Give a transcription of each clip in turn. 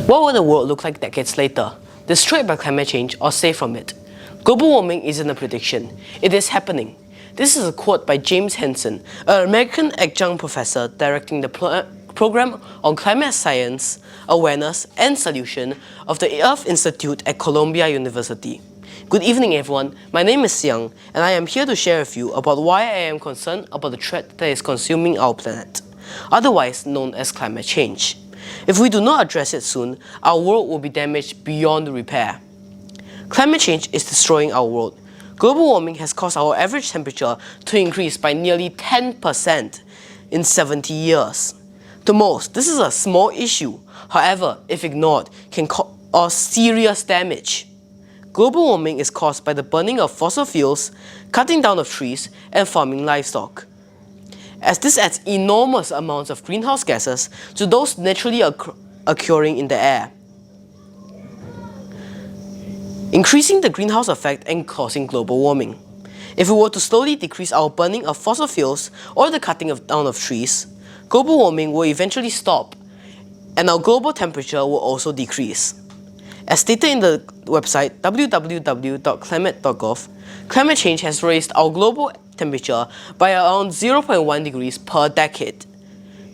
What will the world look like decades later? Destroyed by climate change or safe from it? Global warming isn't a prediction, it is happening. This is a quote by James Hansen, an American adjunct professor directing the program on climate science, awareness and solution of the Earth Institute at Columbia University. Good evening everyone, my name is Siyang and I am here to share with you about why I am concerned about the threat that is consuming our planet, otherwise known as climate change. If we do not address it soon, our world will be damaged beyond repair. Climate change is destroying our world. Global warming has caused our average temperature to increase by nearly 10% in 70 years. To most, this is a small issue. However, if ignored, can cause serious damage. Global warming is caused by the burning of fossil fuels, cutting down of trees, and farming livestock, as this adds enormous amounts of greenhouse gases to those naturally occurring in the air, increasing the greenhouse effect and causing global warming. If we were to slowly decrease our burning of fossil fuels or the cutting down of trees, global warming will eventually stop, and our global temperature will also decrease. As stated in the website www.climate.gov, climate change has raised our global temperature by around 0.1 degrees per decade.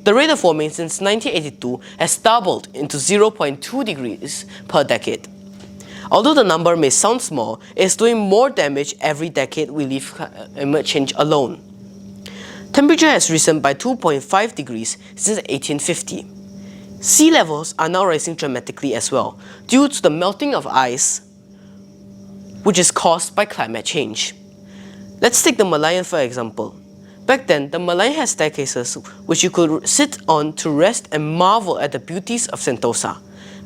The rate of warming since 1982 has doubled into 0.2 degrees per decade. Although the number may sound small, it is doing more damage every decade we leave climate change alone. Temperature has risen by 2.5 degrees since 1850. Sea levels are now rising dramatically as well, due to the melting of ice, which is caused by climate change. Let's take the Malayan for example. Back then, the Malayan had staircases which you could sit on to rest and marvel at the beauties of Sentosa.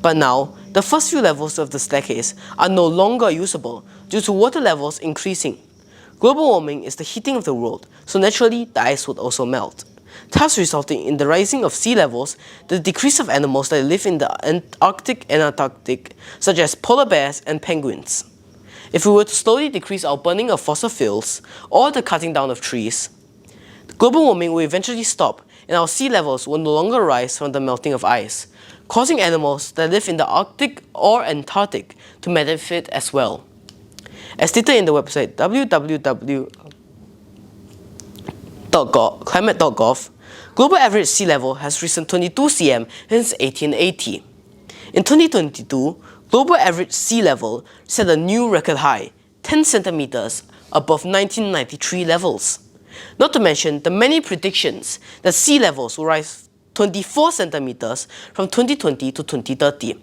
But now, the first few levels of the staircase are no longer usable due to water levels increasing. Global warming is the heating of the world, so naturally the ice would also melt, thus resulting in the rising of sea levels, the decrease of animals that live in the Arctic and Antarctic, such as polar bears and penguins. If we were to slowly decrease our burning of fossil fuels or the cutting down of trees, global warming will eventually stop and our sea levels will no longer rise from the melting of ice, causing animals that live in the Arctic or Antarctic to benefit as well. As stated in the website www.climate.gov, global average sea level has risen 22 cm since 1880. In 2022, global average sea level set a new record high, 10 centimeters above 1993 levels. Not to mention the many predictions that sea levels will rise 24 centimeters from 2020 to 2030.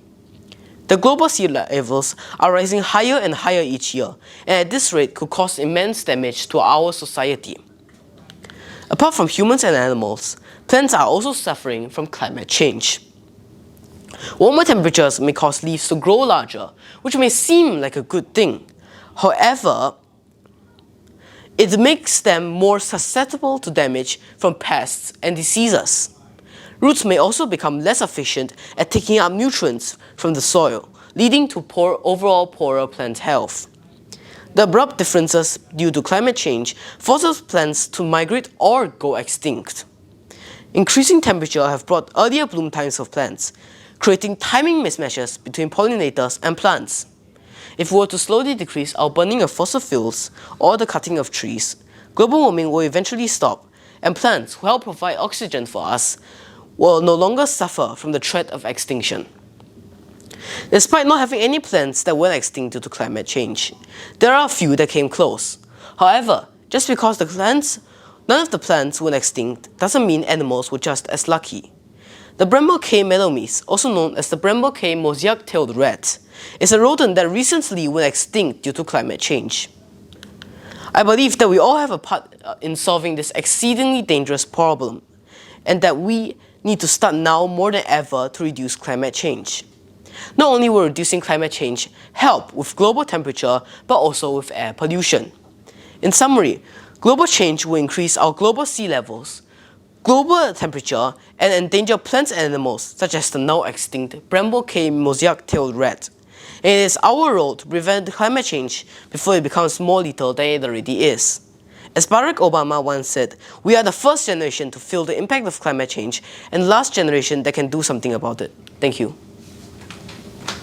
The global sea levels are rising higher and higher each year, and at this rate could cause immense damage to our society. Apart from humans and animals, plants are also suffering from climate change. Warmer temperatures may cause leaves to grow larger, which may seem like a good thing. However, it makes them more susceptible to damage from pests and diseases. Roots may also become less efficient at taking up nutrients from the soil, leading to overall poorer plant health. The abrupt differences due to climate change forces plants to migrate or go extinct. Increasing temperature have brought earlier bloom times of plants, creating timing mismatches between pollinators and plants. If we were to slowly decrease our burning of fossil fuels or the cutting of trees, global warming will eventually stop, and plants who help provide oxygen for us will no longer suffer from the threat of extinction. Despite not having any plants that went extinct due to climate change, there are a few that came close. However, just because none of the plants went extinct doesn't mean animals were just as lucky. The Bramble K meadowmice, also known as the Bramble K mosaic-tailed rat, is a rodent that recently went extinct due to climate change. I believe that we all have a part in solving this exceedingly dangerous problem, and that we need to start now more than ever to reduce climate change. Not only will reducing climate change help with global temperature, but also with air pollution. In summary, global change will increase our global sea levels, global temperature, and endanger plants and animals such as the now extinct Bramble K mosaic-tailed rat. It is our role to prevent climate change before it becomes more lethal than it already is. As Barack Obama once said, we are the first generation to feel the impact of climate change and the last generation that can do something about it. Thank you.